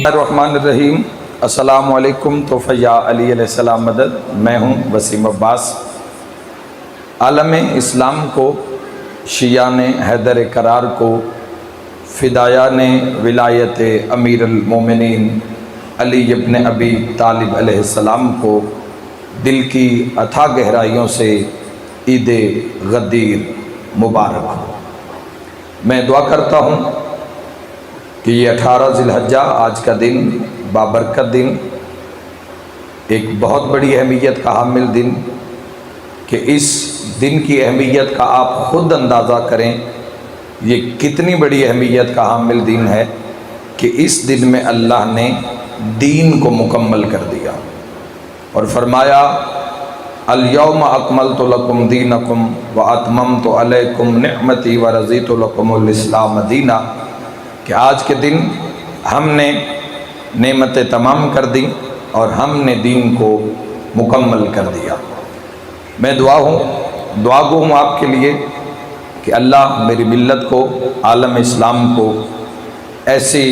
الرحمن الرحیم۔ السلام علیکم۔ تحفہ یا علی علیہ السلام مدد۔ میں ہوں وسیم عباس۔ عالم اسلام کو، شیعان حیدر قرار کو، فدایان ولایت امیر المومنین علی ابن ابی طالب علیہ السلام کو دل کی اتھا گہرائیوں سے عید غدیر مبارک ہو۔ میں دعا کرتا ہوں کہ یہ 18 ذی الحجہ آج کا دن، بابرکت دن، ایک بہت بڑی اہمیت کا حامل دن، کہ اس دن کی اہمیت کا آپ خود اندازہ کریں یہ کتنی بڑی اہمیت کا حامل دن ہے کہ اس دن میں اللہ نے دین کو مکمل کر دیا اور فرمایا الیوم اکملت لکم دینکم واتممت علیکم نعمتی ورضیت لکم الاسلام دینا، کہ آج کے دن ہم نے نعمتیں تمام کر دیں اور ہم نے دین کو مکمل کر دیا۔ میں دعا گو ہوں آپ کے لیے کہ اللہ میری ملت کو، عالم اسلام کو ایسی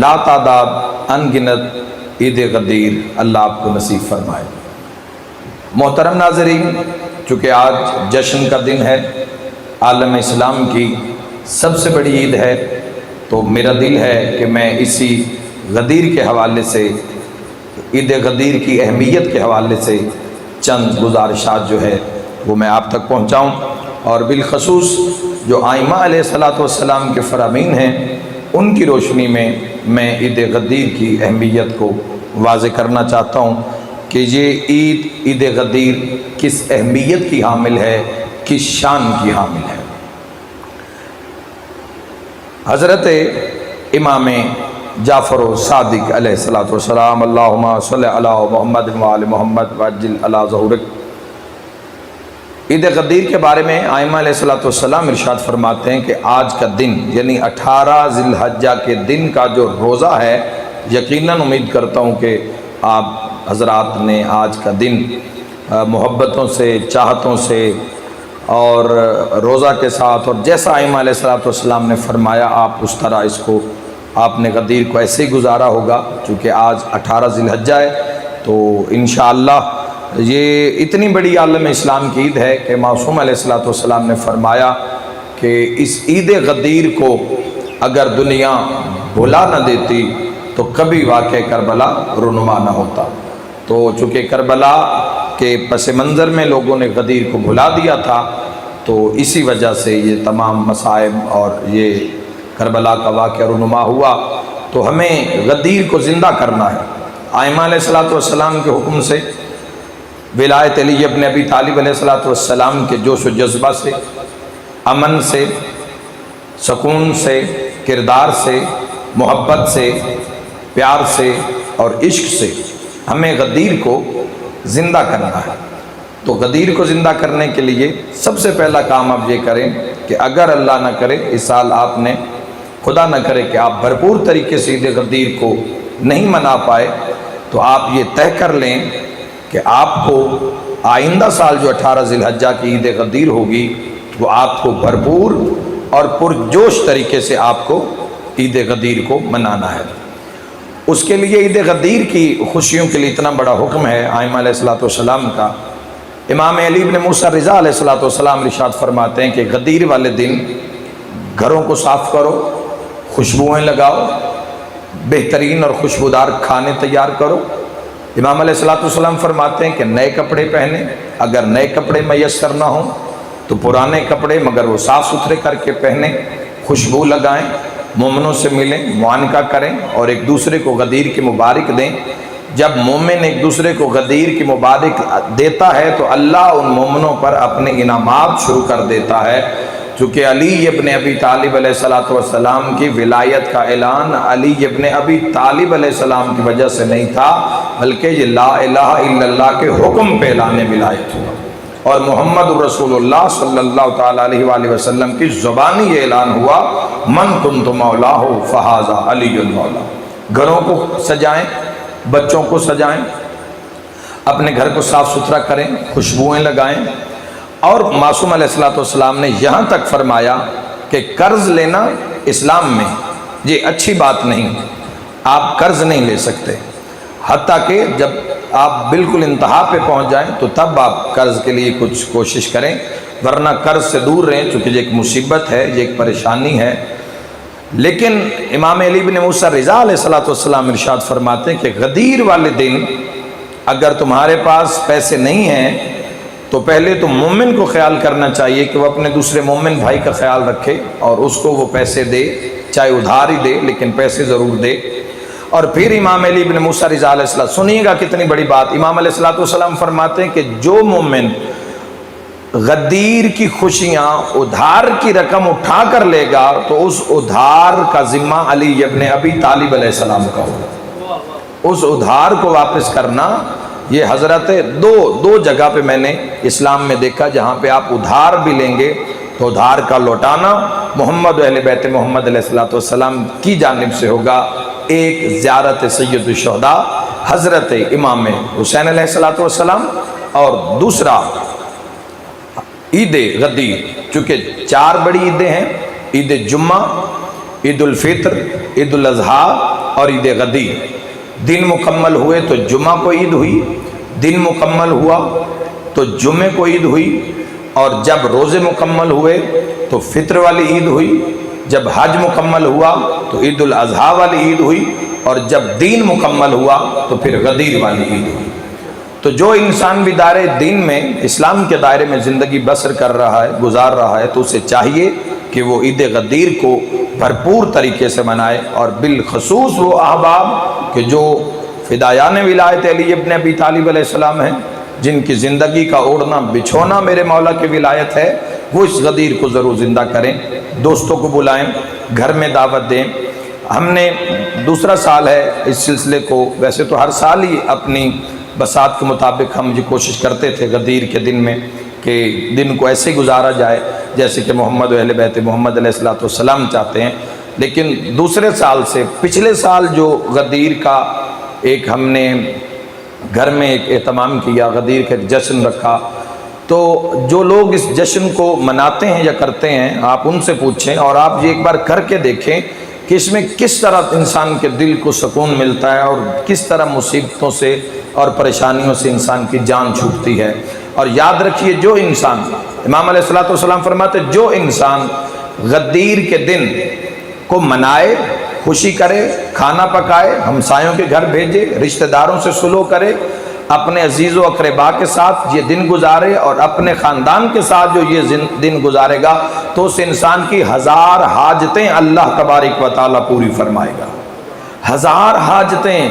لا تعداد انگنت عید غدیر اللہ آپ کو نصیب فرمائے۔ محترم ناظرین، چونکہ آج جشن کا دن ہے، عالم اسلام کی سب سے بڑی عید ہے، تو میرا دل ہے کہ میں اسی غدیر کے حوالے سے، عید غدیر کی اہمیت کے حوالے سے چند گزارشات جو ہے وہ میں آپ تک پہنچاؤں، اور بالخصوص جو ائمہ علیہ السلام کے فرامین ہیں ان کی روشنی میں عید غدیر کی اہمیت کو واضح کرنا چاہتا ہوں کہ یہ عید غدیر کس اہمیت کی حامل ہے، کس شان کی حامل ہے۔ حضرت امام جعفر صادق علیہ السلام، اللہم صلی علی محمد وآل محمد وعجل علی ظہورک، عید غدیر کے بارے میں ائمہ علیہ السلام ارشاد فرماتے ہیں کہ آج کا دن یعنی 18 ذی الحجہ کے دن کا جو روزہ ہے، یقیناً امید کرتا ہوں کہ آپ حضرات نے آج کا دن محبتوں سے، چاہتوں سے اور روزہ کے ساتھ، اور جیسا ائمہ علیہ السلام نے فرمایا آپ اس طرح اس کو، آپ نے غدیر کو ایسے ہی گزارا ہوگا۔ چونکہ آج 18 ذی الحجہ ہے تو انشاءاللہ یہ اتنی بڑی عالم اسلام کی عید ہے کہ معصوم علیہ السلام نے فرمایا کہ اس عید غدیر کو اگر دنیا بھلا نہ دیتی تو کبھی واقع کربلا رونما نہ ہوتا۔ تو چونکہ کربلا کے پس منظر میں لوگوں نے غدیر کو بھلا دیا تھا، تو اسی وجہ سے یہ تمام مصائب اور یہ کربلا کا واقعہ رونما ہوا۔ تو ہمیں غدیر کو زندہ کرنا ہے۔ ائمہ علیہ السلام کے حکم سے، ولایت علی ابن ابی طالب علیہ السلام کے جوش و جذبہ سے، امن سے، سکون سے، کردار سے، محبت سے، پیار سے اور عشق سے ہمیں غدیر کو زندہ کرنا ہے۔ تو غدیر کو زندہ کرنے کے لیے سب سے پہلا کام آپ یہ کریں کہ اگر اللہ نہ کرے اس سال آپ نے، خدا نہ کرے کہ آپ بھرپور طریقے سے عید غدیر کو نہیں منا پائے، تو آپ یہ طے کر لیں کہ آپ کو آئندہ سال جو 18 ذی الحجہ کی عید غدیر ہوگی وہ آپ کو بھرپور اور پرجوش طریقے سے آپ کو عید غدیر کو منانا ہے۔ اس کے لیے عید غدیر کی خوشیوں کے لیے اتنا بڑا حکم ہے ائمہ علیہ السلام کا۔ امام علی بن موسیٰ رضا علیہ السلام ارشاد فرماتے ہیں کہ غدیر والے دن گھروں کو صاف کرو، خوشبوئیں لگاؤ، بہترین اور خوشبودار کھانے تیار کرو۔ امام علیہ السلام فرماتے ہیں کہ نئے کپڑے پہنیں، اگر نئے کپڑے میسر نہ ہوں تو پرانے کپڑے مگر وہ صاف ستھرے کر کے پہنیں، خوشبو لگائیں، مومنوں سے ملیں، معانقہ کریں اور ایک دوسرے کو غدیر کی مبارک دیں۔ جب مومن ایک دوسرے کو غدیر کی مبارک دیتا ہے تو اللہ ان مومنوں پر اپنے انعامات شروع کر دیتا ہے۔ چونکہ علی ابن ابی طالب علیہ السلام کی ولایت کا اعلان علی ابن ابی طالب علیہ السلام کی وجہ سے نہیں تھا، بلکہ یہ لا الہ الا اللہ کے حکم پہ اعلان ولایت ہوا، اور محمد رسول اللہ صلی اللہ تعالیٰ علیہ وآلہ وسلم کی زبانی یہ اعلان ہوا، من کنت مولاہ فہذا علی المولا۔ گھروں کو سجائیں، بچوں کو سجائیں، اپنے گھر کو صاف ستھرا کریں، خوشبوئیں لگائیں، اور معصوم علیہ السلام نے یہاں تک فرمایا کہ قرض لینا اسلام میں یہ اچھی بات نہیں، آپ قرض نہیں لے سکتے، حتیٰ کہ جب آپ بالکل انتہا پہ پہنچ جائیں تو تب آپ قرض کے لیے کچھ کوشش کریں، ورنہ قرض سے دور رہیں، چونکہ یہ ایک مصیبت ہے، یہ ایک پریشانی ہے۔ لیکن امام علی بن موسیٰ رضا علیہ السلام ارشاد فرماتے ہیں کہ غدیر والے دن اگر تمہارے پاس پیسے نہیں ہیں تو پہلے تو مومن کو خیال کرنا چاہیے کہ وہ اپنے دوسرے مومن بھائی کا خیال رکھے اور اس کو وہ پیسے دے، چاہے ادھار ہی دے لیکن پیسے ضرور دے۔ اور پھر امام علی بن موسیٰ رضا علیہ السلام، سنیے گا کتنی بڑی بات، امام علیہ السلام فرماتے ہیں کہ جو مومن غدیر کی خوشیاں ادھار کی رقم اٹھا کر لے گا تو اس ادھار کا ذمہ علی ابن ابی طالب علیہ السلام کا ہوگا۔ اس ادھار کو واپس کرنا، یہ حضرت دو جگہ پہ میں نے اسلام میں دیکھا جہاں پہ آپ ادھار بھی لیں گے تو ادھار کا لوٹانا محمد و اہل بیت محمد علیہ السلام کی جانب سے ہوگا۔ ایک زیارت سید الشہداء حضرت امام حسین علیہ السلام، اور دوسرا عید غدیر، چونکہ 4 بڑی عیدیں ہیں، عید جمعہ، عید الفطر، عید الاضحیٰ اور عید غدیر۔ دن مکمل ہوئے تو جمعہ کو عید ہوئی، دن مکمل ہوا تو جمعے کو عید ہوئی، اور جب روزے مکمل ہوئے تو فطر والی عید ہوئی، جب حج مکمل ہوا تو عید الاضحیٰ والی عید ہوئی، اور جب دین مکمل ہوا تو پھر غدیر والی عید ہوئی۔ تو جو انسان بھی دائرے دین میں، اسلام کے دائرے میں زندگی بسر کر رہا ہے، گزار رہا ہے، تو اسے چاہیے کہ وہ عید غدیر کو بھرپور طریقے سے منائے، اور بالخصوص وہ احباب کہ جو فدایان ولایت علی ابن ابی طالب علیہ السلام ہیں، جن کی زندگی کا اوڑھنا بچھونا میرے مولا کی ولایت ہے، وہ اس غدیر کو ضرور زندہ کریں، دوستوں کو بلائیں، گھر میں دعوت دیں۔ ہم نے دوسرا سال ہے اس سلسلے کو، ویسے تو ہر سال ہی اپنی بساط کے مطابق ہم یہ کوشش کرتے تھے غدیر کے دن میں کہ دن کو ایسے گزارا جائے جیسے کہ محمد و اہل بیت محمد علیہ السلام چاہتے ہیں، لیکن دوسرے سال سے، پچھلے سال جو غدیر کا ایک ہم نے گھر میں ایک اہتمام کیا، غدیر کا ایک جشن رکھا، تو جو لوگ اس جشن کو مناتے ہیں یا کرتے ہیں آپ ان سے پوچھیں، اور آپ یہ ایک بار کر کے دیکھیں کہ اس میں کس طرح انسان کے دل کو سکون ملتا ہے اور کس طرح مصیبتوں سے اور پریشانیوں سے انسان کی جان چھوٹتی ہے۔ اور یاد رکھیے، جو انسان، امام علیہ السلام فرماتے جو انسان غدیر کے دن کو منائے، خوشی کرے، کھانا پکائے، ہمسایوں کے گھر بھیجے، رشتہ داروں سے سلو کرے، اپنے عزیز و اقربا کے ساتھ یہ دن گزارے، اور اپنے خاندان کے ساتھ جو یہ دن گزارے گا، تو اس انسان کی 1000 حاجتیں اللہ تبارک و تعالیٰ پوری فرمائے گا۔ 1000 حاجتیں،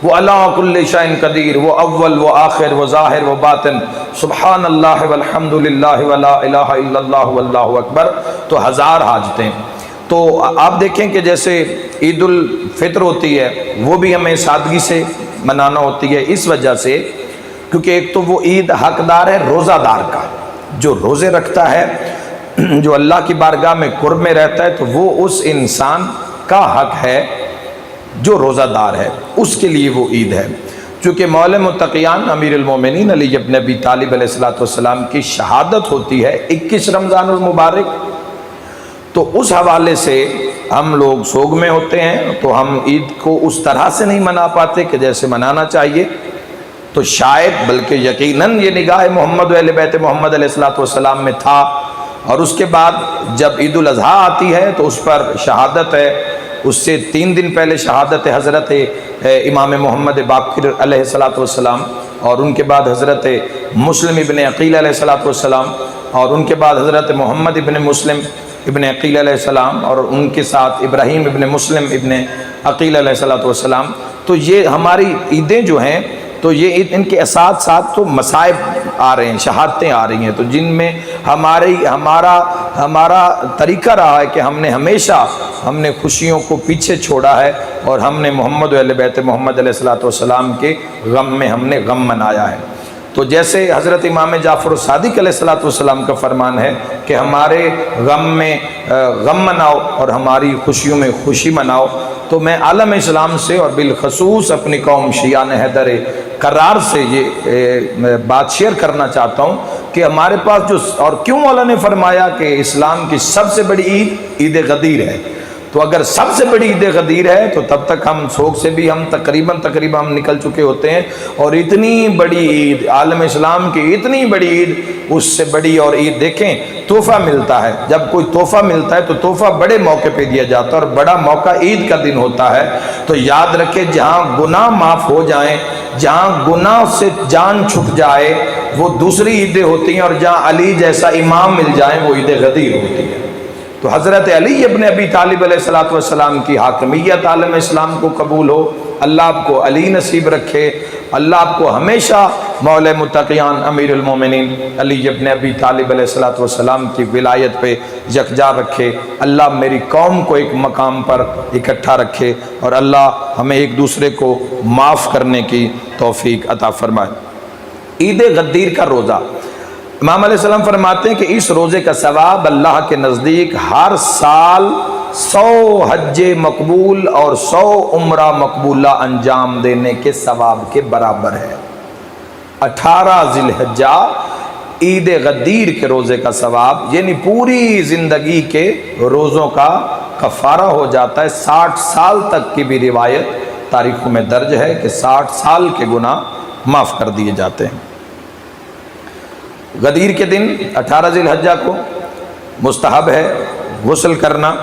وہ علی کل شیء قدیر، وہ اول، وہ آخر، وہ ظاہر، وہ باطن، سبحان اللہ والحمد للہ ولا الہ الا اللہ واللہ اکبر، تو 1000 حاجتیں۔ تو آپ دیکھیں کہ جیسے عید الفطر ہوتی ہے، وہ بھی ہمیں سادگی سے منانا ہوتی ہے، اس وجہ سے کیونکہ ایک تو وہ عید حقدار ہے روزہ دار کا، جو روزے رکھتا ہے، جو اللہ کی بارگاہ میں قرب میں رہتا ہے، تو وہ اس انسان کا حق ہے جو روزہ دار ہے، اس کے لیے وہ عید ہے۔ چونکہ مولا متقیان امیر المومنین علی ابن ابی طالب علیہ السلام کی شہادت ہوتی ہے 21 رمضان المبارک، تو اس حوالے سے ہم لوگ سوگ میں ہوتے ہیں، تو ہم عید کو اس طرح سے نہیں منا پاتے کہ جیسے منانا چاہیے، تو شاید بلکہ یقیناً یہ نگاہ محمد و اہل بیت محمد علیہ السلام میں تھا۔ اور اس کے بعد جب عید الاضحیٰ آتی ہے تو اس پر شہادت ہے، اس سے 3 دن پہلے شہادت حضرت امام محمد باقر علیہ السلام، اور ان کے بعد حضرت مسلم ابن عقیل علیہ السلام، اور ان کے بعد حضرت محمد ابن مسلم ابن عقیل علیہ السلام، اور ان کے ساتھ ابراہیم ابن مسلم ابن عقیل علیہ السلام۔ تو یہ ہماری عیدیں جو ہیں، تو یہ ان کے ساتھ ساتھ تو مصائب آ رہے ہیں، شہادتیں آ رہی ہیں، تو جن میں ہمارا طریقہ رہا ہے کہ ہم نے ہمیشہ خوشیوں کو پیچھے چھوڑا ہے، اور ہم نے محمد و اہل بیت محمد علیہ السلام کے غم میں ہم نے غم منایا ہے۔ تو جیسے حضرت امام جعفر الصادق علیہ السلام کا فرمان ہے کہ ہمارے غم میں غم مناؤ اور ہماری خوشیوں میں خوشی مناؤ، تو میں عالم اسلام سے اور بالخصوص اپنی قوم شیعان حیدر کرار سے یہ بات شیئر کرنا چاہتا ہوں کہ ہمارے پاس جو، اور کیوں مولا نے فرمایا کہ اسلام کی سب سے بڑی عید غدیر ہے، تو اگر سب سے بڑی عید غدیر ہے تو تب تک ہم سوگ سے بھی ہم تقریباً ہم نکل چکے ہوتے ہیں، اور اتنی بڑی عید، عالم اسلام کی اتنی بڑی عید، اس سے بڑی اور عید دیکھیں، تحفہ ملتا ہے، جب کوئی تحفہ ملتا ہے تو تحفہ بڑے موقع پہ دیا جاتا ہے، اور بڑا موقع عید کا دن ہوتا ہے۔ تو یاد رکھے جہاں گناہ معاف ہو جائیں، جہاں گناہ سے جان چھٹ جائے وہ دوسری عیدیں ہوتی ہیں، اور جہاں علی جیسا امام مل جائیں وہ عید غدیر ہوتی ہے۔ تو حضرت علی ابن ابی طالب علیہ السلام کی حاکمیت عالم اسلام کو قبول ہو، اللہ آپ کو علی نصیب رکھے، اللہ آپ کو ہمیشہ مولا متقیان امیر المومنین علی ابن ابی طالب علیہ السلام کی ولایت پہ یکجا رکھے، اللہ میری قوم کو ایک مقام پر اکٹھا رکھے، اور اللہ ہمیں ایک دوسرے کو معاف کرنے کی توفیق عطا فرمائے۔ عید غدیر کا روزہ، امام علیہ السلام فرماتے ہیں کہ اس روزے کا ثواب اللہ کے نزدیک ہر سال 100 حج مقبول اور 100 عمرہ مقبولہ انجام دینے کے ثواب کے برابر ہے۔ 18 ذی الحجہ عید غدیر کے روزے کا ثواب یعنی پوری زندگی کے روزوں کا کفارہ ہو جاتا ہے۔ 60 سال تک کی بھی روایت تاریخوں میں درج ہے کہ 60 سال کے گناہ معاف کر دیے جاتے ہیں۔ غدیر کے دن 18 ذی الحجہ کو مستحب ہے غسل کرنا،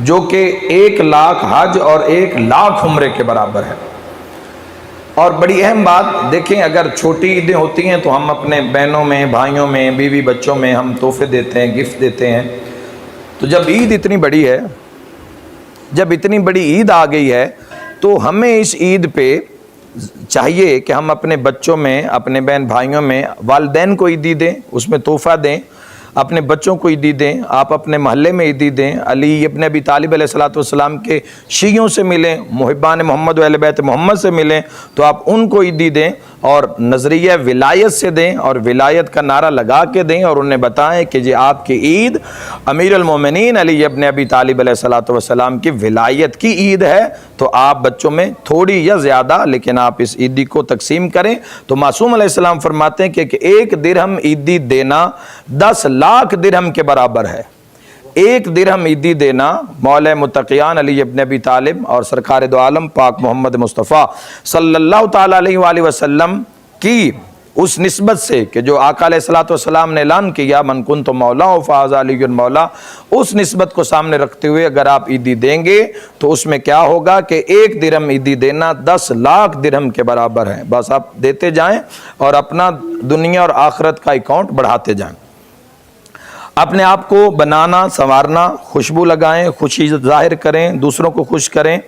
جو کہ 1 لاکھ حج اور 1 لاکھ عمرے کے برابر ہے۔ اور بڑی اہم بات دیکھیں، اگر چھوٹی عیدیں ہوتی ہیں تو ہم اپنے بہنوں میں، بھائیوں میں، بیوی بچوں میں ہم تحفے دیتے ہیں، گفٹ دیتے ہیں۔ تو جب عید اتنی بڑی ہے، جب اتنی بڑی عید آ گئی ہے تو ہمیں اس عید پہ چاہیے کہ ہم اپنے بچوں میں، اپنے بہن بھائیوں میں، والدین کو عیدی دیں، اس میں تحفہ دیں، اپنے بچوں کو عیدی دیں، آپ اپنے محلے میں عیدی دیں، علی ابن ابی طالب علیہ السلام کے شیعوں سے ملیں، محبان محمد و اہل بیت محمد سے ملیں تو آپ ان کو عیدی دیں، اور نظریہ ولایت سے دیں، اور ولایت کا نعرہ لگا کے دیں، اور انہیں بتائیں کہ یہ آپ کی عید امیر المومنین علی ابن ابی طالب علیہ السلام کی ولایت کی عید ہے۔ تو آپ بچوں میں تھوڑی یا زیادہ لیکن آپ اس عیدی کو تقسیم کریں۔ تو معصوم علیہ السلام فرماتے ہیں کہ 1 درہم عیدی دینا 10 لاکھ درہم کے برابر ہے۔ 1 درہم عیدی دینا مولا متقیان علی ابن ابی طالب اور سرکار دو عالم پاک محمد مصطفیٰ صلی اللہ تعالیٰ علیہ وآلہ وسلم کی اس نسبت سے کہ جو آقا علیہ السلام نے اعلان کیا من کنت مولا فہذا علی مولا، اس نسبت کو سامنے رکھتے ہوئے اگر آپ عیدی دیں گے تو اس میں کیا ہوگا کہ 1 درہم عیدی دینا 10 لاکھ درہم کے برابر ہے۔ بس آپ دیتے جائیں اور اپنا دنیا اور آخرت کا اکاؤنٹ بڑھاتے جائیں۔ اپنے آپ کو بنانا، سنوارنا، خوشبو لگائیں، خوشی ظاہر کریں، دوسروں کو خوش کریں،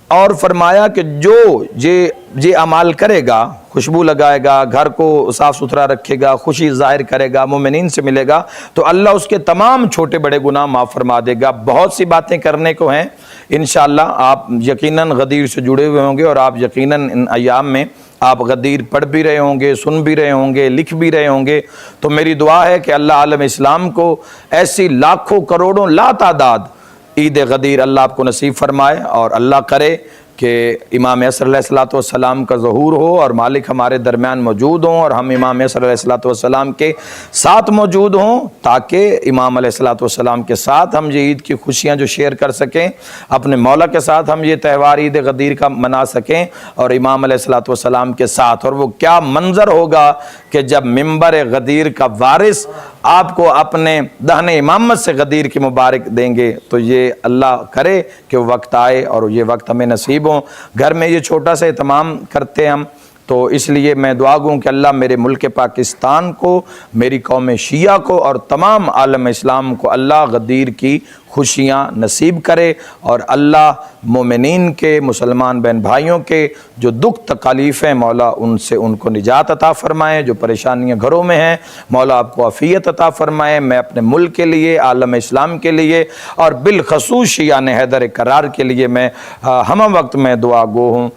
اور فرمایا کہ جو یہ عمال کرے گا، خوشبو لگائے گا، گھر کو صاف ستھرا رکھے گا، خوشی ظاہر کرے گا، مومنین سے ملے گا، تو اللہ اس کے تمام چھوٹے بڑے گناہ معاف فرما دے گا۔ بہت سی باتیں کرنے کو ہیں انشاءاللہ، آپ یقیناً غدیر سے جڑے ہوئے ہوں گے، اور آپ یقیناً ان ایام میں آپ غدیر پڑھ بھی رہے ہوں گے، سن بھی رہے ہوں گے، لکھ بھی رہے ہوں گے۔ تو میری دعا ہے کہ اللہ عالم اسلام کو ایسی لاکھوں کروڑوں لا تعداد عید غدیر اللہ آپ کو نصیب فرمائے، اور اللہ کرے کہ امام عصر علیہ السلام کا ظہور ہو اور مالک ہمارے درمیان موجود ہوں، اور ہم امام عصر علیہ السلام کے ساتھ موجود ہوں، تاکہ امام علیہ السلام کے ساتھ ہم یہ عید کی خوشیاں جو شیئر کر سکیں، اپنے مولا کے ساتھ ہم یہ تہوار عید غدیر کا منا سکیں، اور امام علیہ السلام کے ساتھ۔ اور وہ کیا منظر ہوگا کہ جب ممبر غدیر کا وارث آپ کو اپنے دہن امامت سے غدیر کی مبارک دیں گے، تو یہ اللہ کرے کہ وہ وقت آئے اور یہ وقت ہمیں نصیب ہوں۔ گھر میں یہ چھوٹا سا اہتمام کرتے ہم، تو اس لیے میں دعا گوں کہ اللہ میرے ملک پاکستان کو، میری قوم شیعہ کو اور تمام عالم اسلام کو اللہ غدیر کی خوشیاں نصیب کرے، اور اللہ مومنین کے، مسلمان بہن بھائیوں کے جو دکھ تکالیف ہیں مولا ان سے ان کو نجات عطا فرمائے، جو پریشانیاں گھروں میں ہیں مولا آپ کو عافیت عطا فرمائے۔ میں اپنے ملک کے لیے، عالم اسلام کے لیے، اور بالخصوص شیعہ حیدر کرار کے لیے میں ہم وقت میں دعا گو ہوں۔